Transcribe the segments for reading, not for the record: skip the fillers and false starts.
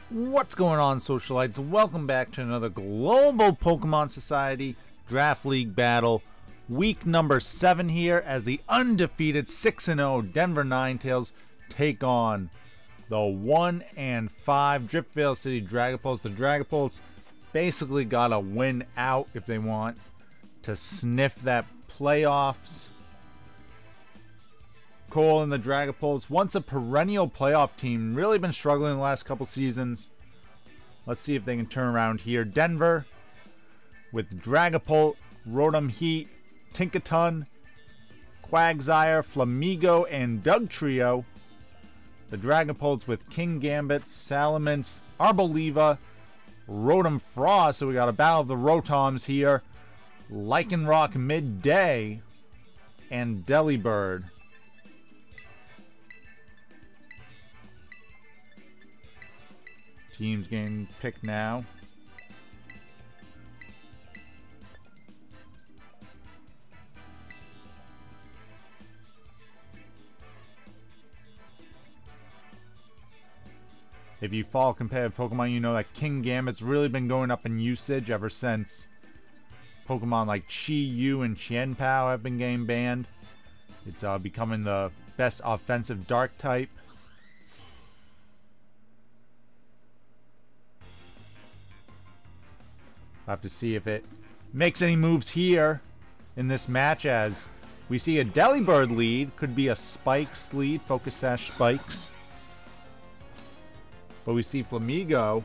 What's going on, Socialites? Welcome back to another global Pokemon Society Draft League battle. Week number 7 here as the undefeated 6-0 Denver Ninetales take on the 1-5 Driftveil City Dragapults. The Dragapults basically gotta win out if they want to sniff that playoffs. Cole and the Dragapults, once a perennial playoff team, really been struggling the last couple seasons. Let's see if they can turn around here. Denver with Dragapult, Rotom-Heat, Tinkaton, Quagsire, Flamigo, and Dugtrio. The Dragapults with Kingambit, Salamence, Arboliva, Rotom-Frost. So we got a battle of the Rotoms here. Lycanroc-Midday, and Delibird. Teams getting picked now. If you follow competitive Pokemon, you know that Kingambit's really been going up in usage ever since Pokemon like Chi-Yu and Chien-Pao have been getting banned. It's becoming the best offensive dark type. I'll have to see if it makes any moves here in this match, as we see a Delibird lead. Could be a Spikes lead, Focus Sash Spikes. But we see Flamigo.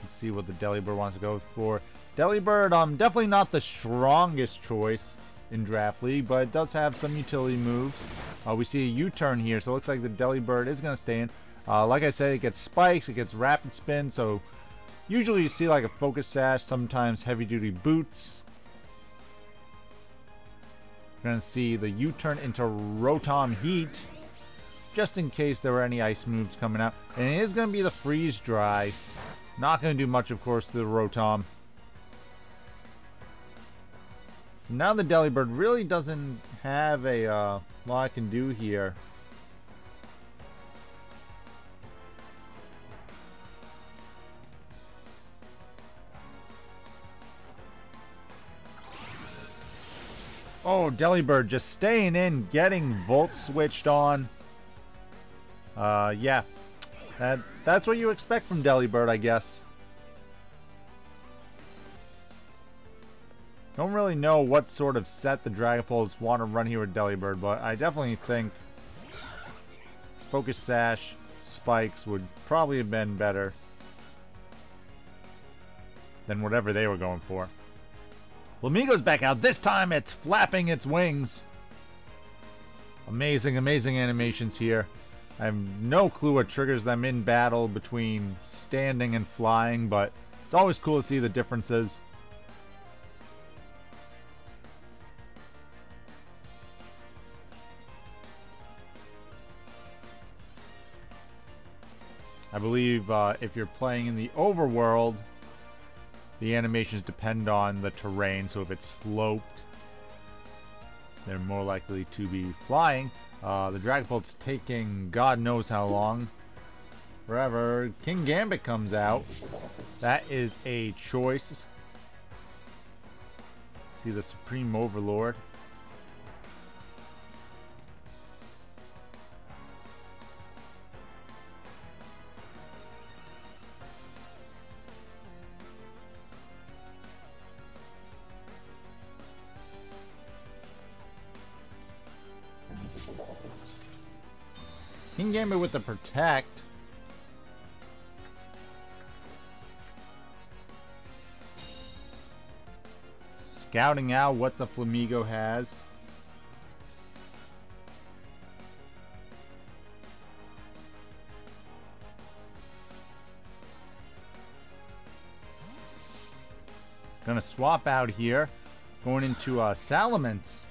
Let's see what the Delibird wants to go for. Delibird, definitely not the strongest choice in Draft League, but it does have some utility moves. We see a U-turn here, so it looks like the Delibird is going to stay in. Like I said, it gets spikes, it gets rapid spin, so usually you see like a Focus Sash, sometimes heavy-duty boots. We're going to see the U-turn into Rotom-Heat, just in case there were any ice moves coming out. And it is going to be the Freeze Dry. Not going to do much, of course, to the Rotom. Now the Delibird really doesn't have a lot it can do here. Oh, Delibird just staying in, getting Volt switched on. Yeah. That's what you expect from Delibird, I guess. Don't really know what sort of set the Dragapults want to run here with Delibird, but I definitely think Focus Sash Spikes would probably have been better than whatever they were going for. Flamigo's back out. This time it's flapping its wings. Amazing, amazing animations here. I have no clue what triggers them in battle between standing and flying, but it's always cool to see the differences. I believe if you're playing in the overworld, the animations depend on the terrain. So if it's sloped, they're more likely to be flying. The Dragapult's taking God knows how long. Forever. Kingambit comes out. That is a choice. See the Supreme Overlord. Kingambit with the Protect. Scouting out what the Flamigo has. Gonna swap out here. Going into Salamence.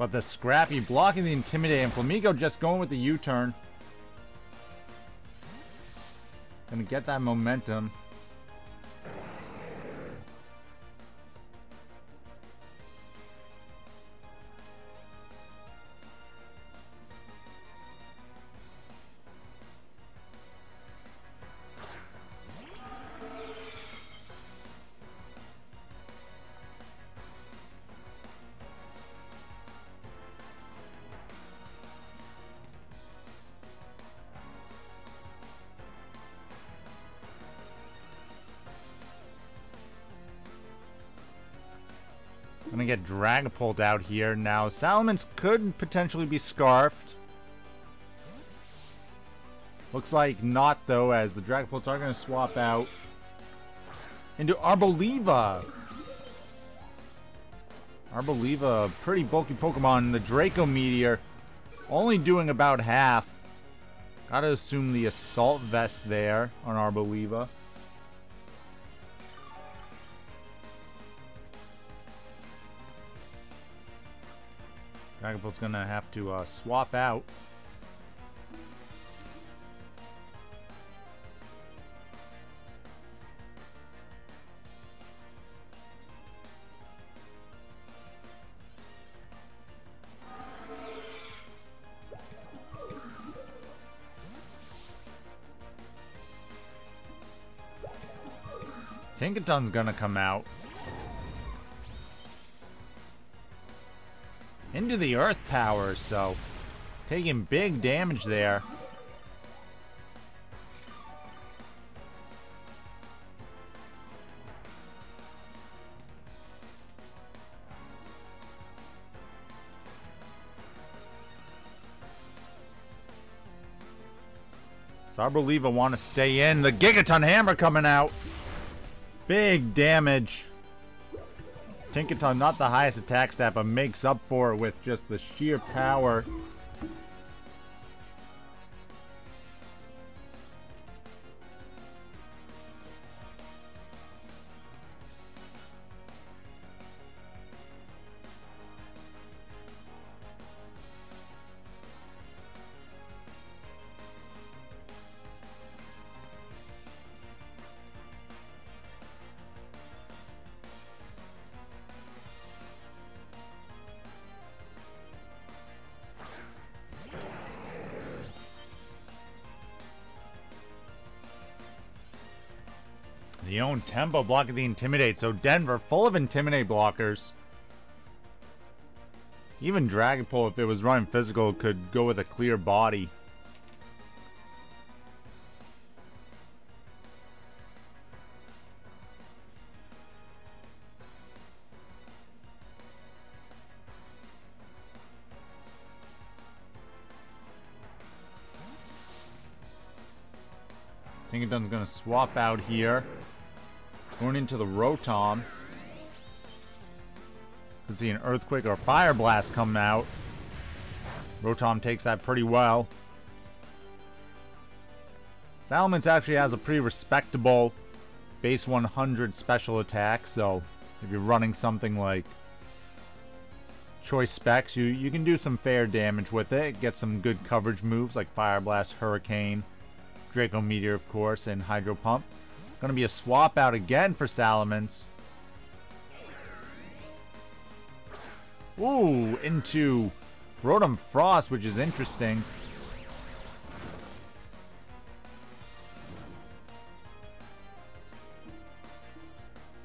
But the Scrappy blocking the Intimidate, and Flamigo just going with the U-turn. Gonna get that momentum. Gonna get Dragapult out here. Now, Salamence could potentially be Scarfed. Looks like not, though, as the Dragapults are gonna swap out into Arboliva. Arboliva, a pretty bulky Pokemon. The Draco Meteor only doing about half. Gotta assume the Assault Vest there on Arboliva. Dragapult's gonna have to swap out. Tinkaton's gonna come out. Into the Earth Power, so taking big damage there. So Arboliva want to stay in. The Gigaton Hammer coming out. Big damage. Tinkaton, not the highest attack stat, but makes up for it with just the sheer power. The own Tempo blocking the Intimidate, so Denver full of Intimidate blockers. Even Dragapult, if it was running physical, could go with a clear body. Tinkaton's gonna swap out here. Going into the Rotom. Could see an Earthquake or Fire Blast come out. Rotom takes that pretty well. Salamence actually has a pretty respectable base 100 special attack, so if you're running something like choice specs, you can do some fair damage with it. Get some good coverage moves like Fire Blast, Hurricane, Draco Meteor, of course, and Hydro Pump. Gonna be a swap out again for Salamence. Ooh, into Rotom-Frost, which is interesting.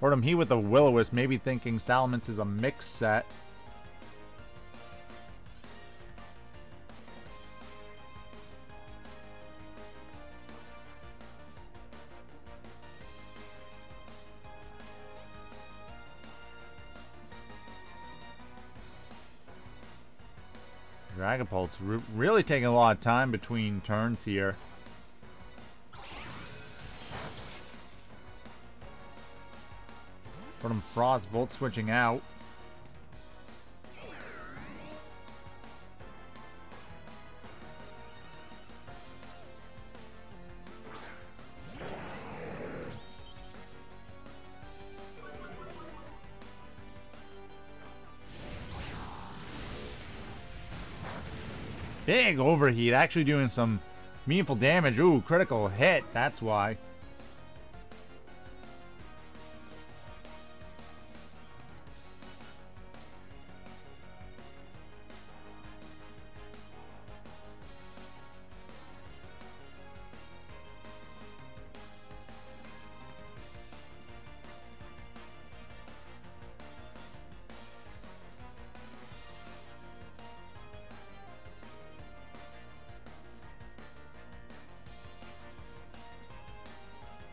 Rotom-Heat with a Will-O-Wisp, maybe thinking Salamence is a mix set. Dragapult's really taking a lot of time between turns here. Rotom-Frost Volt switching out. Big overheat, actually doing some meaningful damage. Ooh, critical hit, that's why.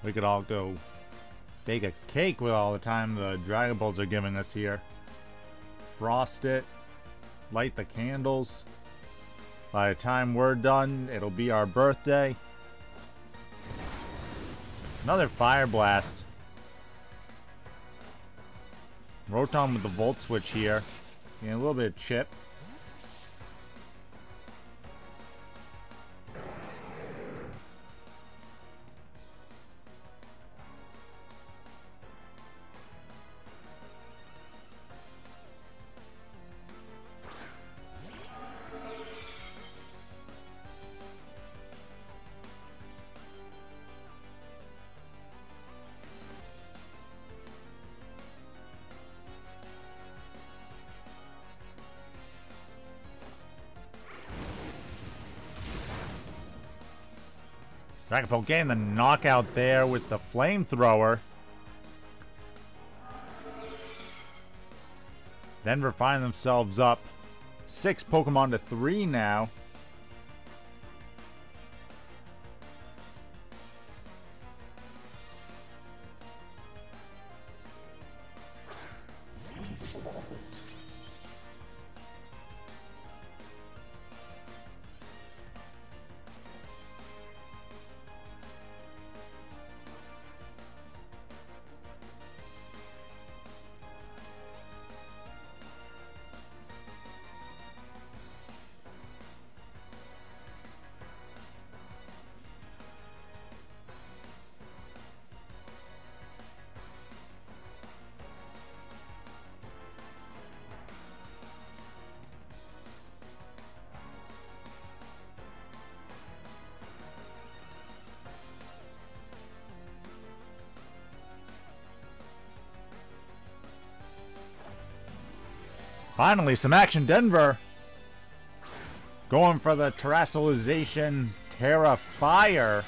We could all go bake a cake with all the time the Dragapults are giving us here. Frost it. Light the candles. By the time we're done, it'll be our birthday. Another Fire Blast. Rotom with the Volt Switch here. And a little bit of chip. Dragapult getting the knockout there with the flamethrower. Denver finding themselves up 6 Pokemon to 3 now. Finally, some action. Denver going for the Terastallization Terra Fire.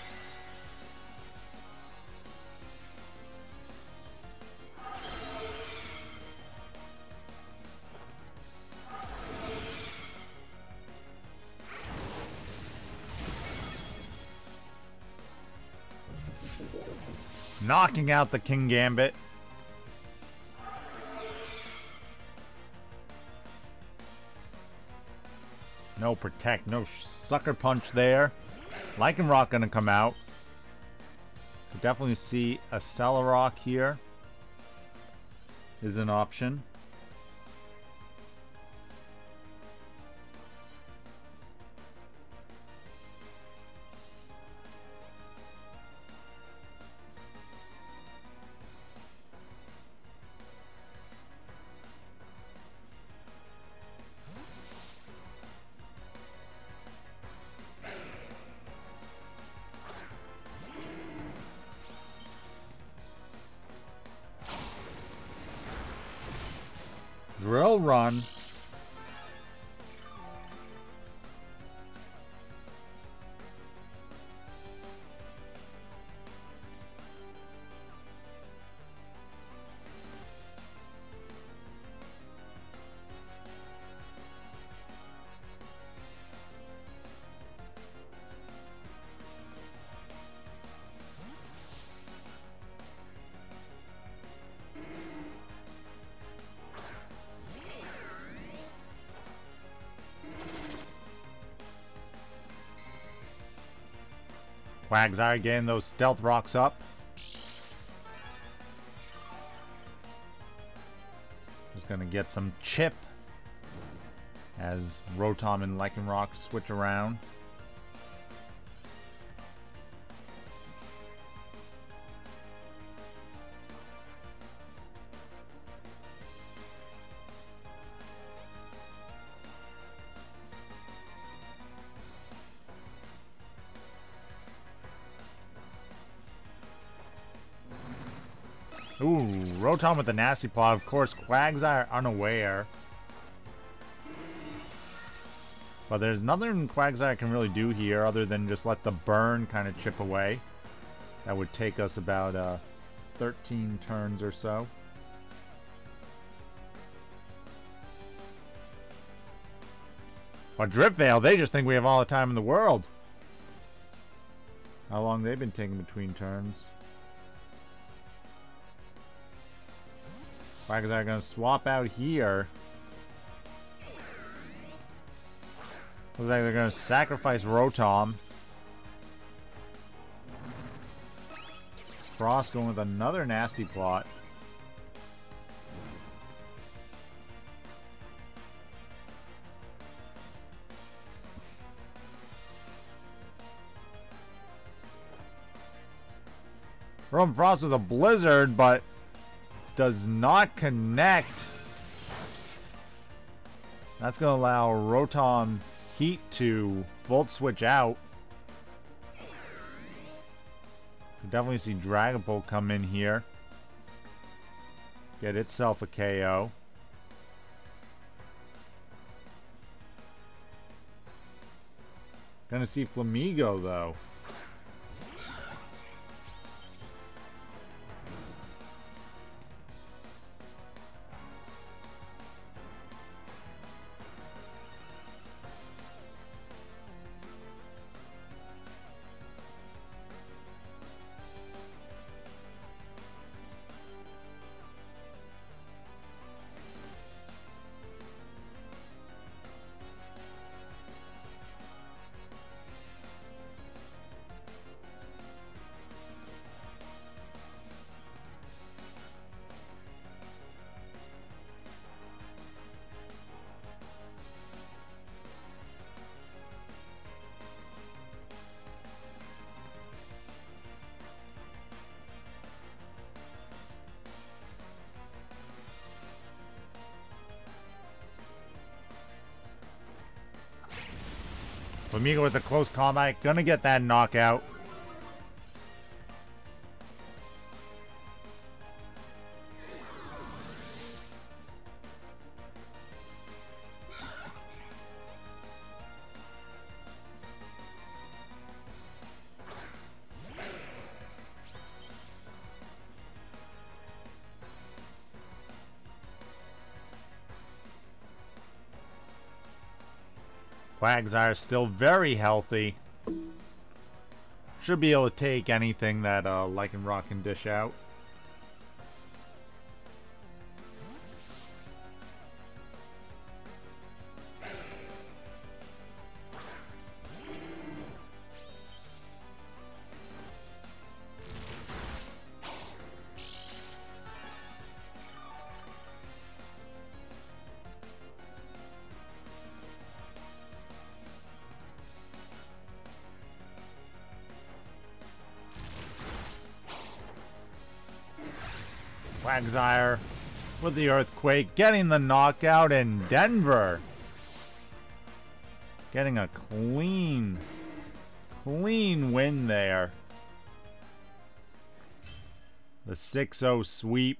Knocking out the Kingambit. No protect, no sucker punch there. Lycanroc gonna come out. Could definitely see a Calyrock here is an option. Drill run. Quagsire getting those stealth rocks up. Just gonna get some chip as Rotom and Lycanroc switch around. Ooh, Rotom with a nasty paw. Of course, Quagsire unaware. But there's nothing Quagsire can really do here other than just let the burn kind of chip away. That would take us about 13 turns or so. But Driftveil, they just think we have all the time in the world. How long they've been taking between turns. Quagsire gonna swap out here. Looks like they're gonna sacrifice Rotom. Frost going with another nasty plot. Rotom-Frost with a blizzard, but does not connect. That's going to allow Rotom-Heat to Volt Switch out. You definitely see Dragapult come in here. Get itself a KO. Gonna see Flamigo though. Flamigo with a close combat, gonna get that knockout. Quagsire still very healthy. Should be able to take anything that Lycanroc can dish out. Quagsire with the Earthquake, getting the knockout, and Denver getting a clean win there. The 6-0 sweep.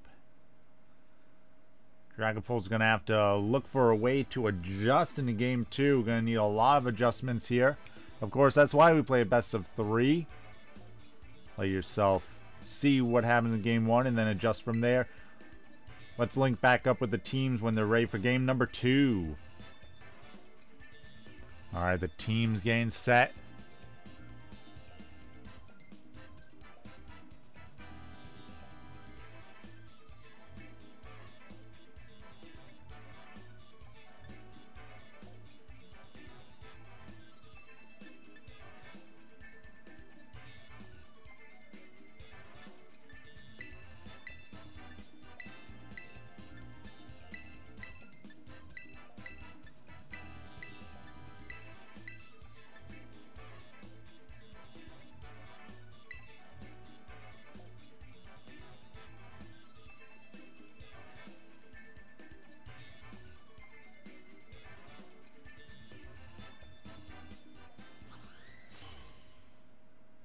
Dragapult's going to have to look for a way to adjust into game 2. Going to need a lot of adjustments here. Of course, that's why we play a best of 3. Let yourself see what happens in game 1 and then adjust from there. Let's link back up with the teams when they're ready for game number 2. Alright, the team's getting set.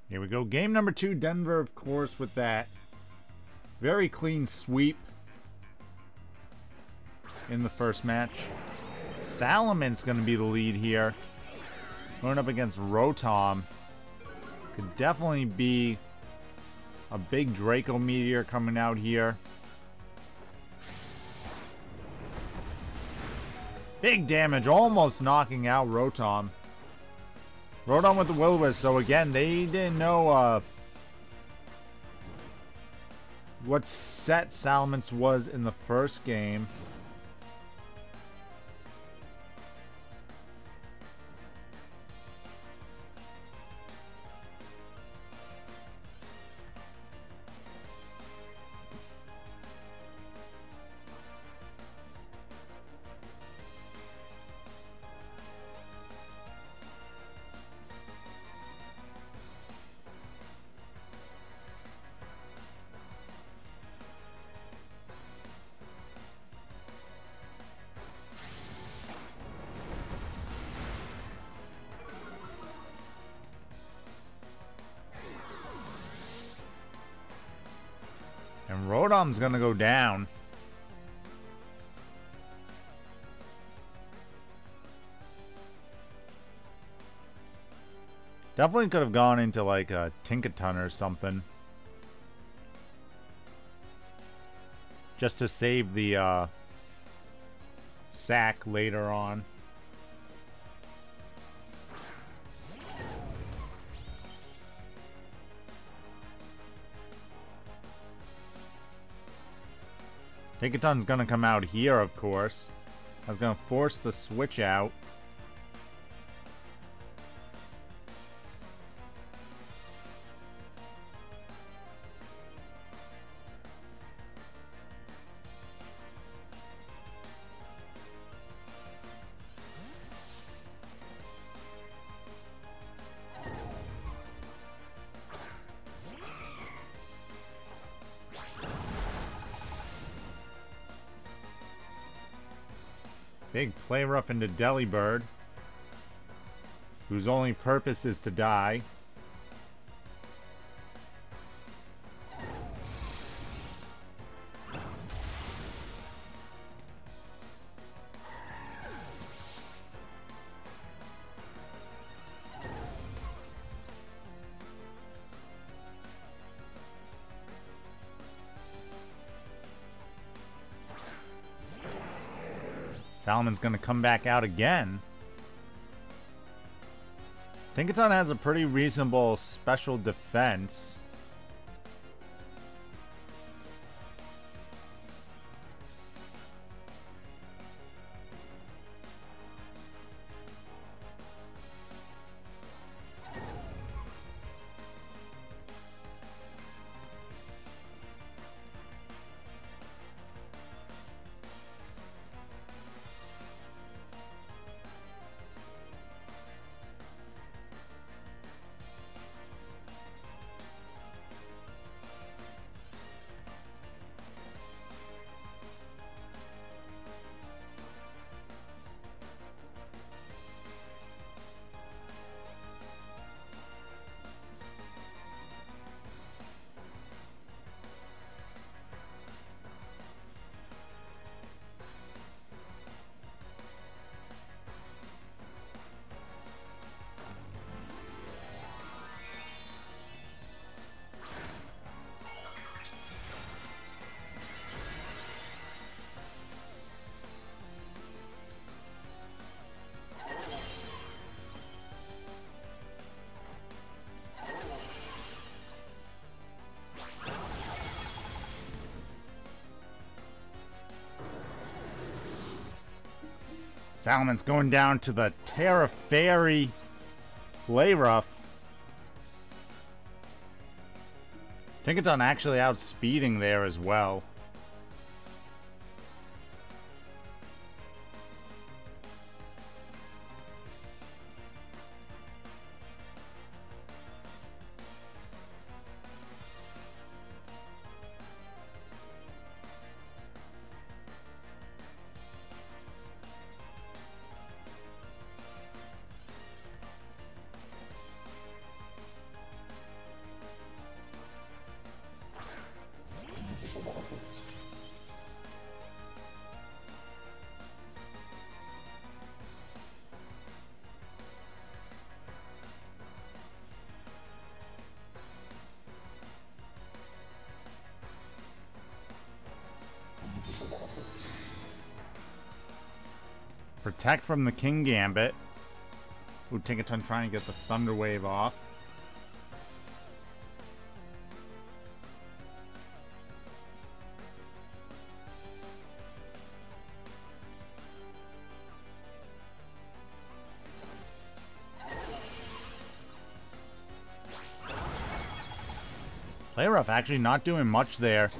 Here we go. Game number 2, Denver, of course, with that Very clean sweep in the first match. Salamence going to be the lead here. Going up against Rotom. Could definitely be a big Draco Meteor coming out here. Big damage, almost knocking out Rotom. Rotom with the Will-O-Wisp, so again, they didn't know what set Salamence was in the first game. And Rotom's gonna go down. Definitely could have gone into like a Tinkaton or something. Just to save the sack later on. Tinkaton's gonna come out here, of course. I was gonna force the switch out. Big play rough into Delibird, whose only purpose is to die. Salamon's going to come back out again. Tinkaton has a pretty reasonable special defense. Salamence going down to the Terra Fairy Play Rough. Tinkaton actually outspeeding there as well. Protect from the Kingambit. Ooh, Tinkaton trying to get the Thunder Wave off. Play rough actually not doing much there.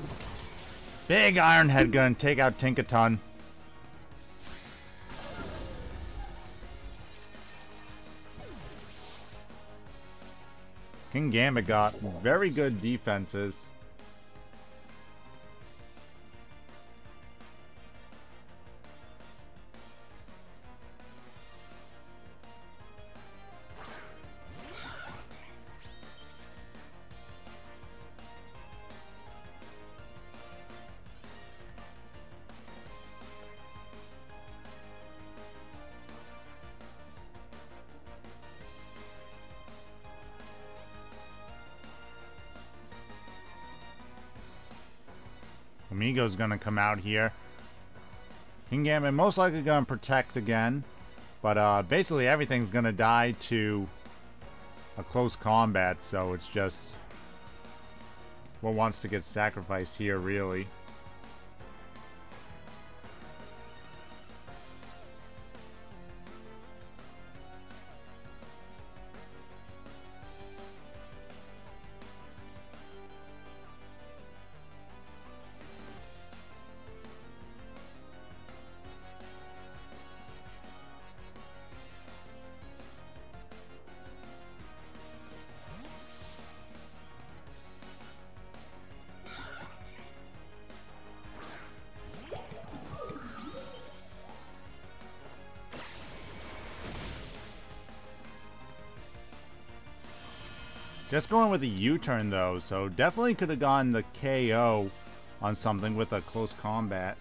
Big Iron Head gonna take out Tinkaton. Kingambit got very good defenses. Flamigo's gonna come out here. Kingambit most likely gonna protect again, but basically everything's gonna die to a close combat, so it's just what wants to get sacrificed here, really. Just going with a U-turn though, so definitely could have gotten the KO on something with a close combat.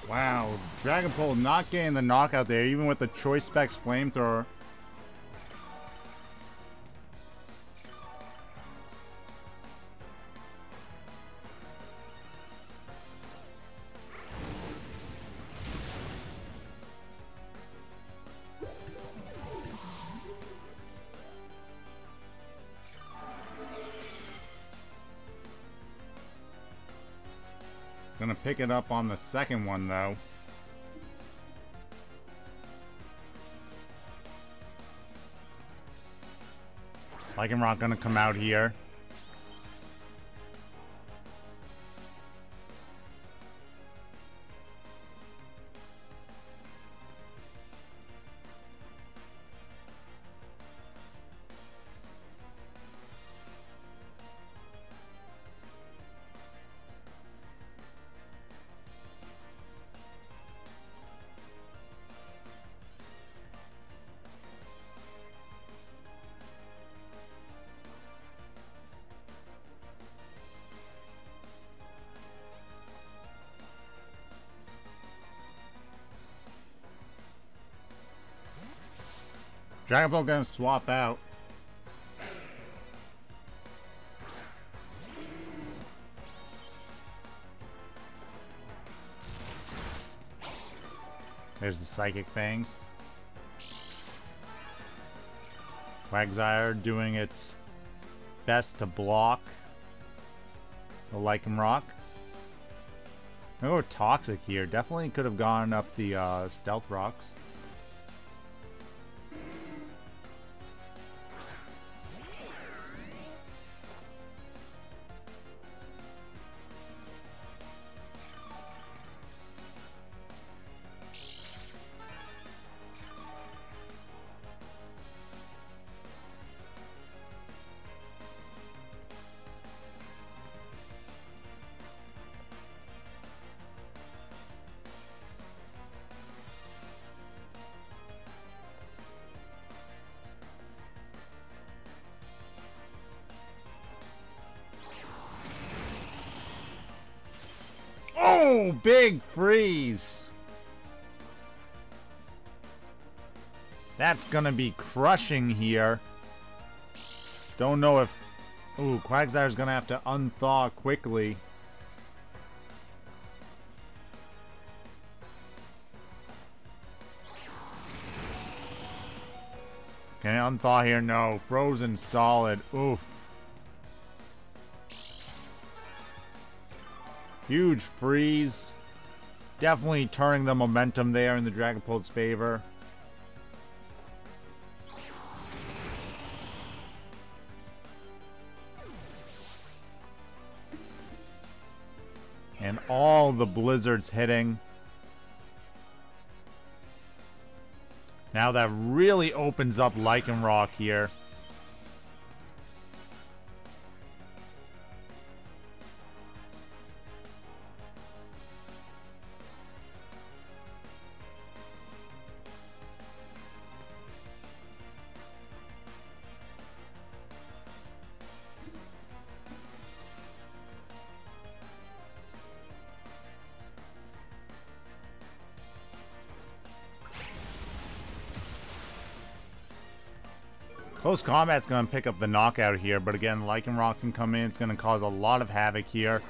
Wow, Dragapult not getting the knockout there, even with the Choice Specs Flamethrower. Gonna pick it up on the second one though. Lycanroc gonna come out here. Dragapult gonna swap out. There's the Psychic Fangs. Quagsire doing its best to block the Lycanroc. I'm gonna go Toxic here. Definitely could have gone up the Stealth Rocks. Oh, big freeze. That's gonna be crushing here. Don't know if... Ooh, Quagsire's gonna have to unthaw quickly. Can I unthaw here? No. Frozen solid. Oof. Huge freeze. Definitely turning the momentum there in the Dragapult's favor. And all the blizzards hitting. Now that really opens up Lycanroc here. Close combat's going to pick up the knockout here, but again, Lycanroc can come in. It's going to cause a lot of havoc here.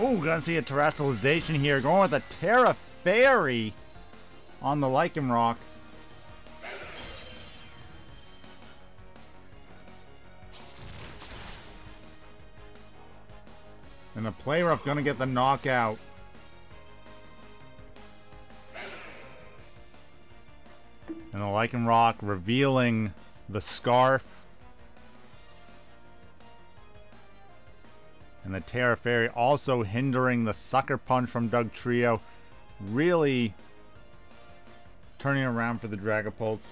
Oh, gonna see a terrestrialization here. Going with a Terra Fairy on the Lycanroc. And the Play Rough gonna get the knockout. And the Lycanroc revealing the Scarf. And the Terra Fairy also hindering the Sucker Punch from Dugtrio. Really turning around for the Dragapults.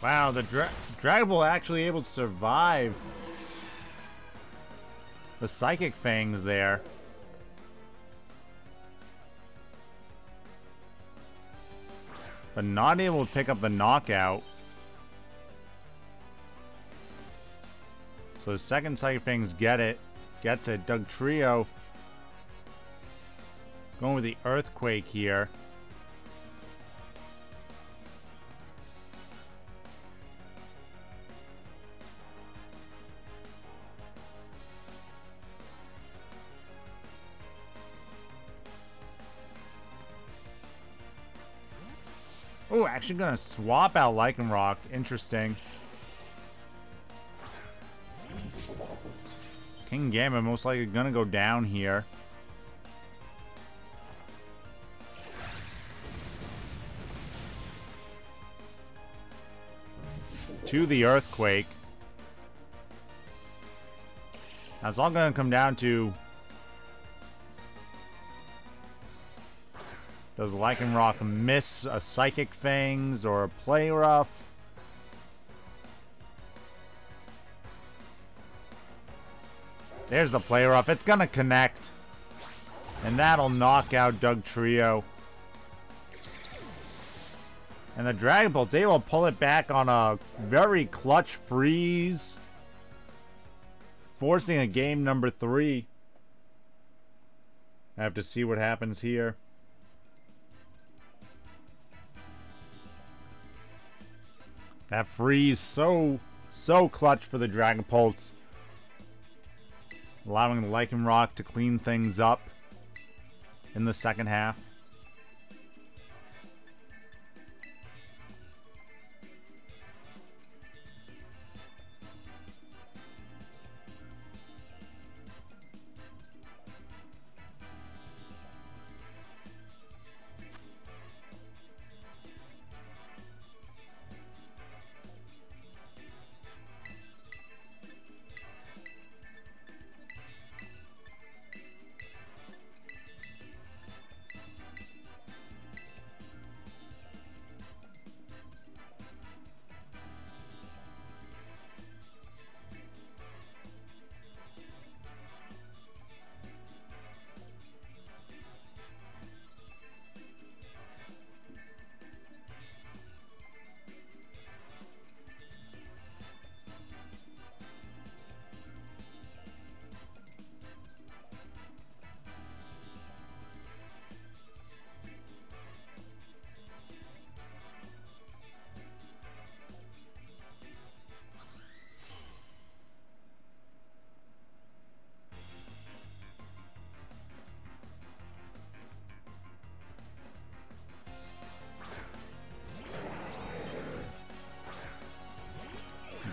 Wow, the Dragapult actually able to survive the Psychic Fangs there. But not able to pick up the knockout. So the second Psychic Fangs gets it. Dugtrio going with the Earthquake here. Oh, actually gonna swap out Lycanroc. Interesting. Kingambit most likely gonna go down here. To the Earthquake. Now it's all gonna come down to, does Lycanroc miss a Psychic Fangs or a Play Rough? There's the Play Rough. It's gonna connect. And that'll knock out Dugtrio. And the Dragapult's able to pull it back on a very clutch freeze. Forcing a game number 3. I have to see what happens here. That freeze so So clutch for the Dragapults. Allowing Lycanroc to clean things up in the second half.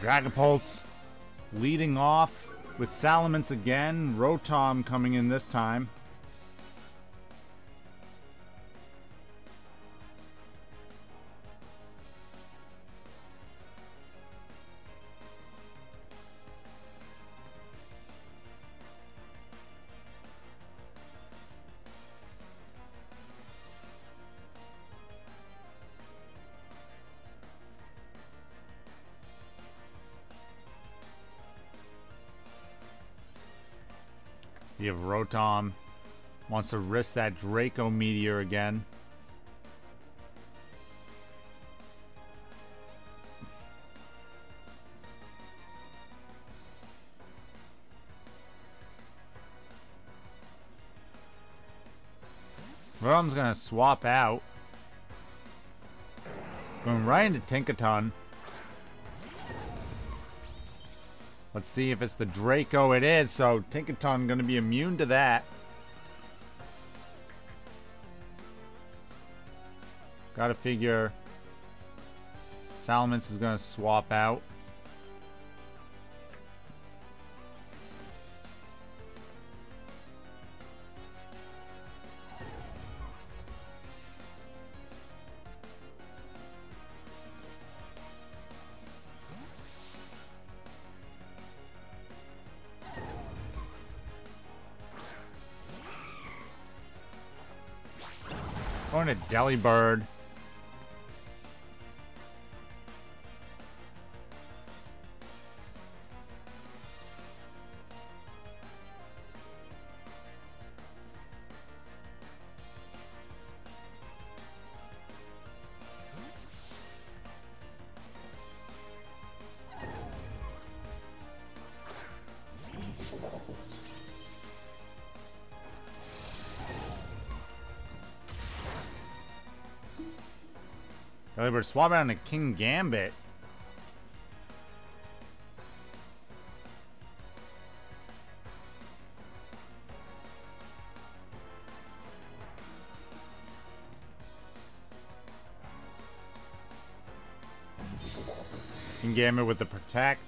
Dragapults leading off with Salamence again. Rotom coming in this time. See if Rotom wants to risk that Draco Meteor again. Rotom's gonna swap out. Going right into Tinkaton. Let's see if it's the Draco. It is, so Tinkaton going to be immune to that. Gotta figure Salamence is going to swap out. Going to Delibird. Delibird swapping on to Kingambit. Kingambit with the Protect.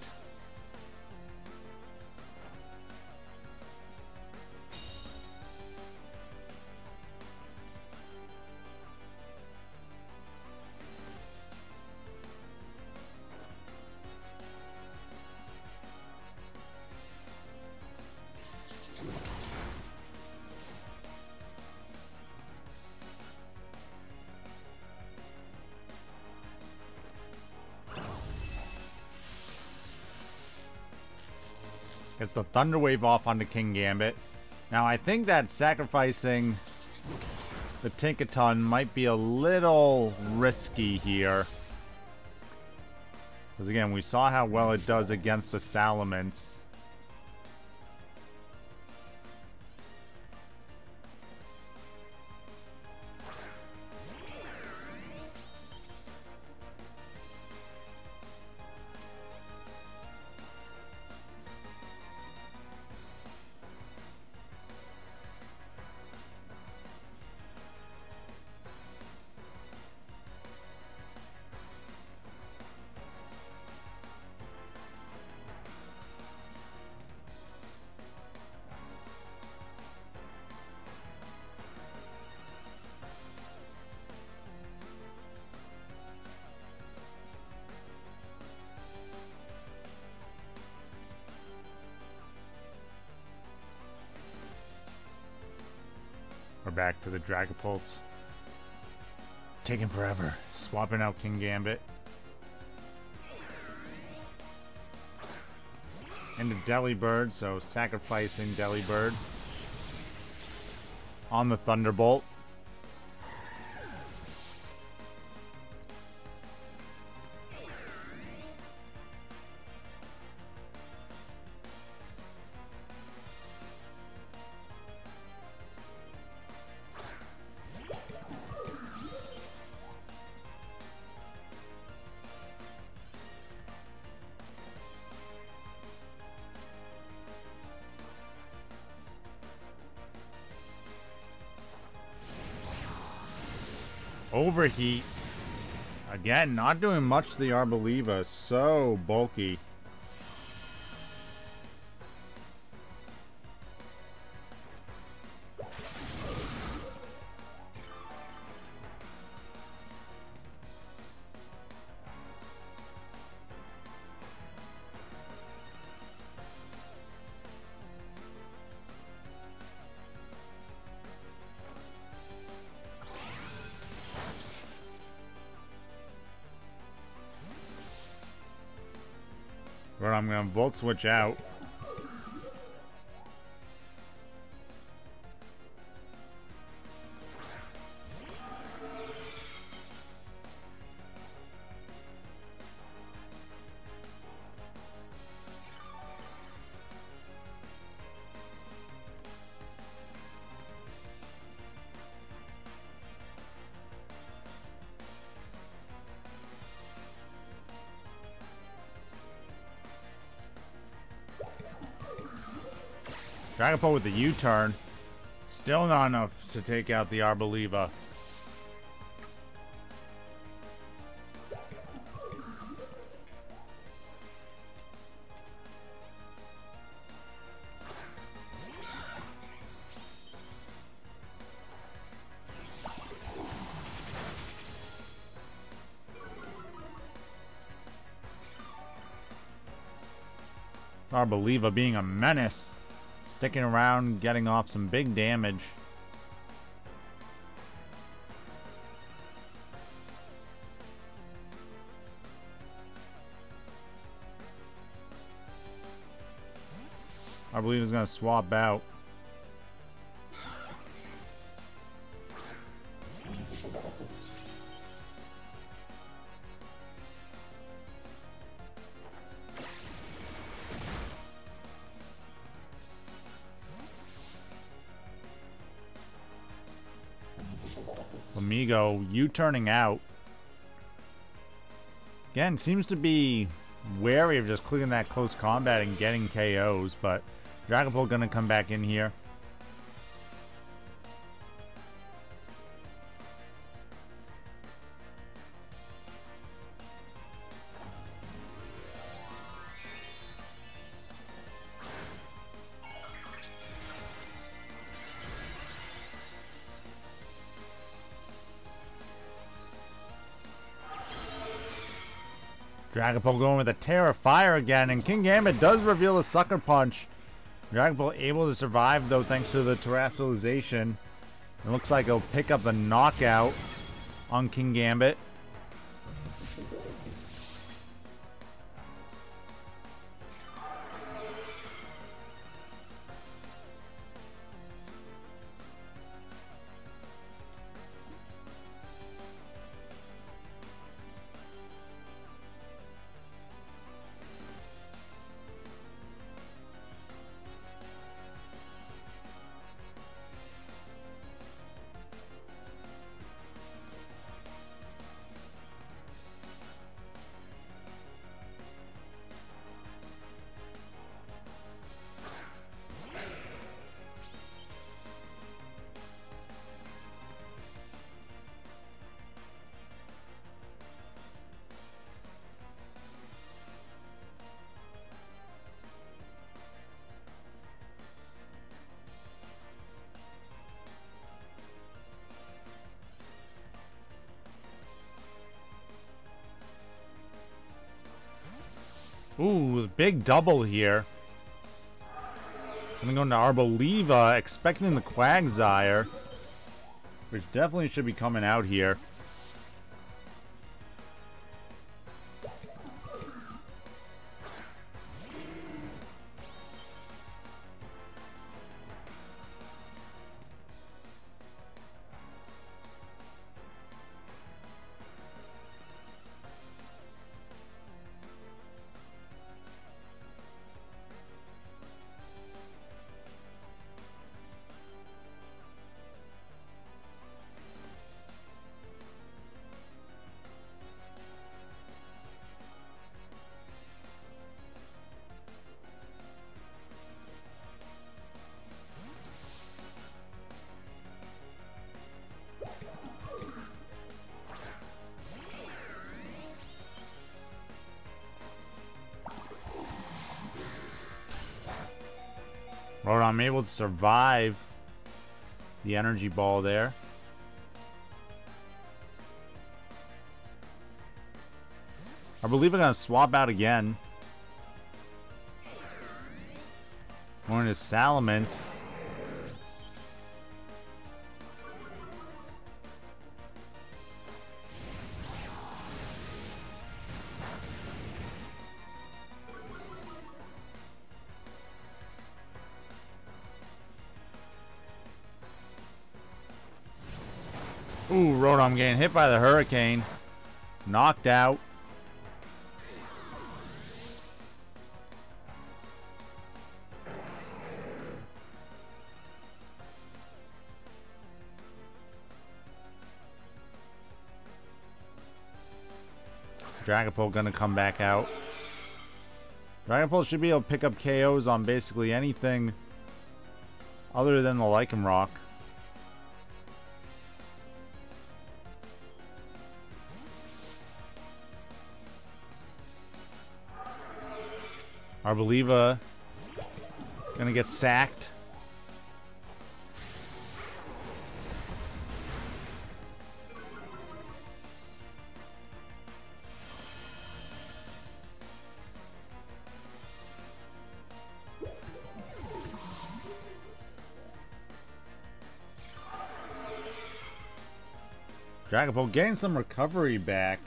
Gets the Thunder Wave off onto Kingambit. Now, I think that sacrificing the Tinkaton might be a little risky here. Because again, we saw how well it does against the Salamence. back to the Dragapults. Taking forever. Swapping out Kingambit. Into Delibird, so sacrificing Delibird on the Thunderbolt. Overheat. Again, not doing much to the Arboliva. So bulky. But I'm going to Volt Switch out. Dragapult with the U-turn. Still not enough to take out the Arboliva. Arboliva being a menace. Sticking around, getting off some big damage. Arboliva's going to swap out. Flamigo U-turning out. Again, seems to be wary of just clicking that close combat and getting KOs, but Dragapult gonna come back in here. Dragapult going with a Terra Fire again, and Kingambit does reveal a Sucker Punch. Dragapult able to survive, though, thanks to the Terrestrialization. It looks like he'll pick up the knockout on Kingambit. Ooh, big double here. Gonna go into Arboliva, expecting the Quagsire. which definitely should be coming out here. Rotom able to survive the energy ball there. Arboliva gonna swap out again. Going to Salamence. Ooh, Rotom getting hit by the hurricane. Knocked out. Dragapult gonna come back out. Dragapult should be able to pick up KOs on basically anything other than the Lycanroc. Arboliva gonna get sacked. Dragapult getting some recovery back.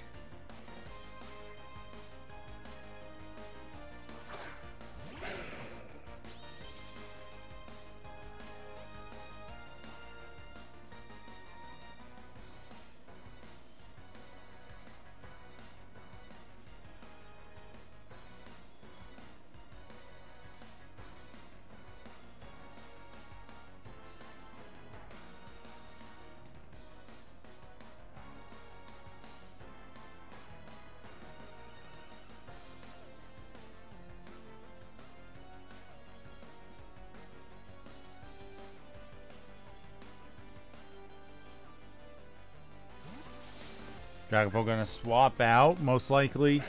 Dragapult gonna swap out, most likely,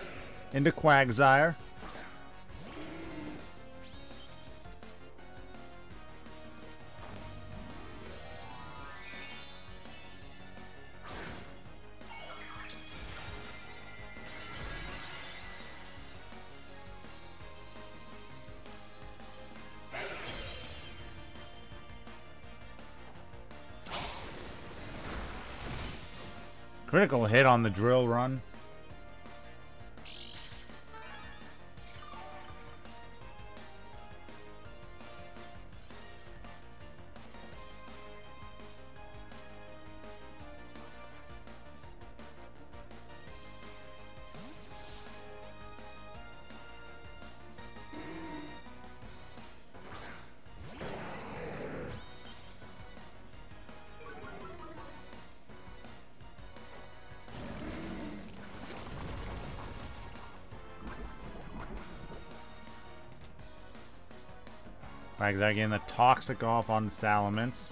into Quagsire. Critical hit on the drill run. Quagsire getting the toxic off on Salamence.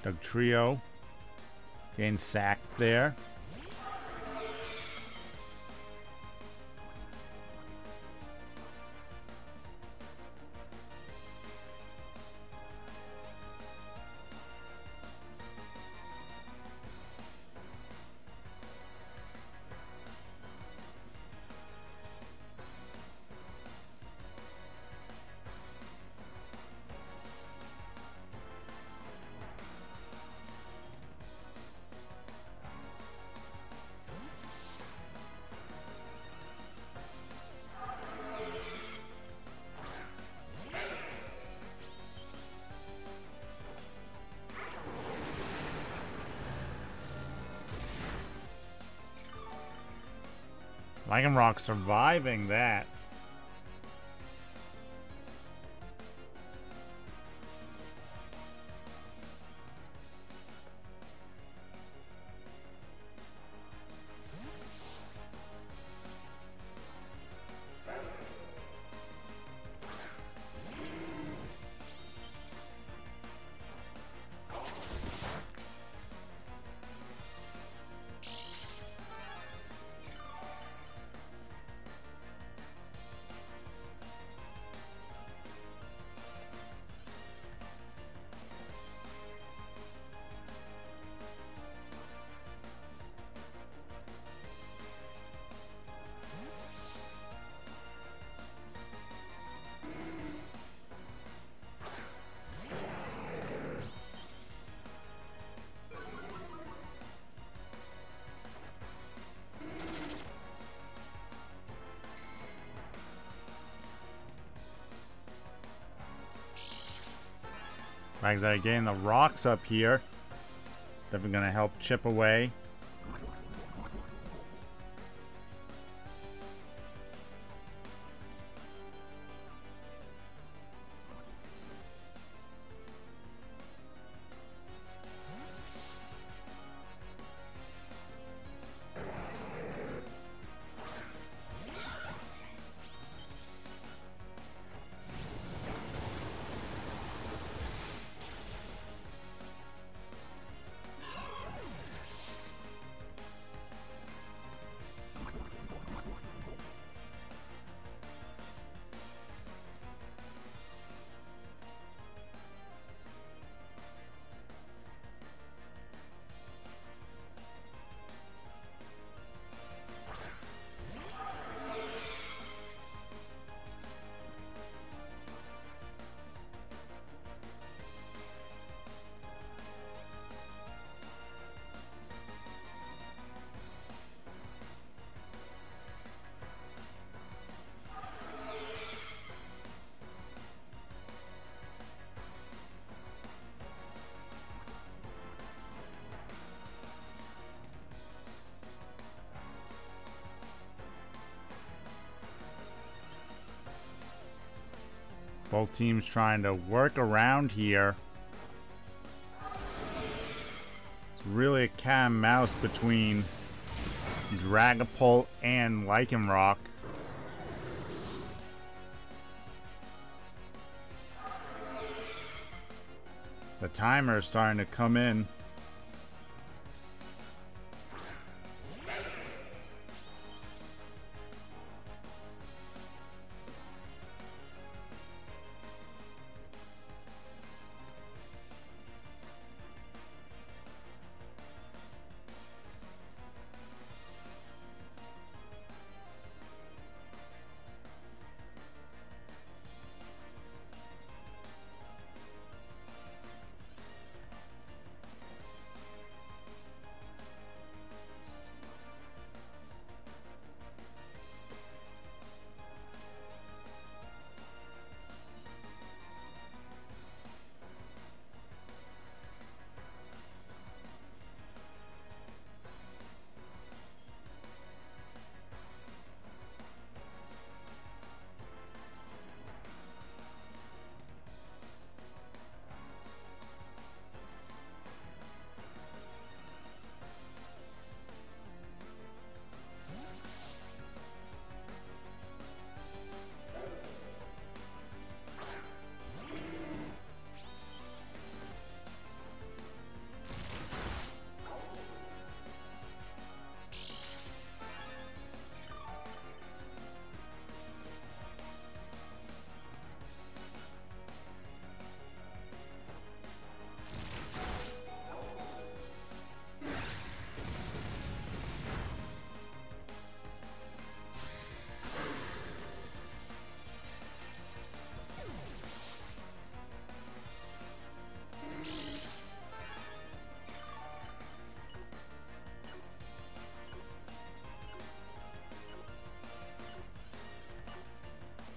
Dugtrio getting sacked there. Lycanroc surviving that. Quagsire getting the rocks up here. Definitely going to help chip away. Both teams trying to work around here. It's really a cat and mouse between Dragapult and Lycanroc. The timer is starting to come in.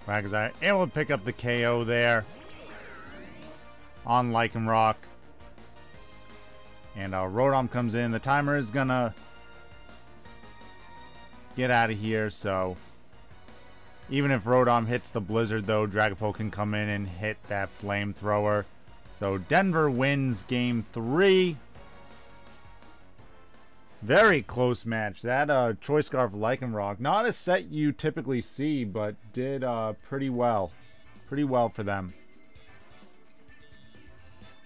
Quagsire able to pick up the KO there on Lycanroc. And Rotom comes in. The timer is gonna get out of here, so even if Rotom hits the Blizzard, though, Dragapult can come in and hit that Flamethrower. So Denver wins Game 3. Very close match. That Choice Scarf Lycanroc, not a set you typically see, but did pretty well. Pretty well for them.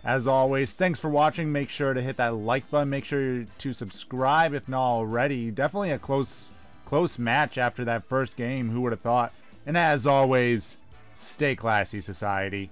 As always, thanks for watching. Make sure to hit that like button. Make sure to subscribe if not already. Definitely a close match after that first game. Who would have thought? And as always, stay classy, society.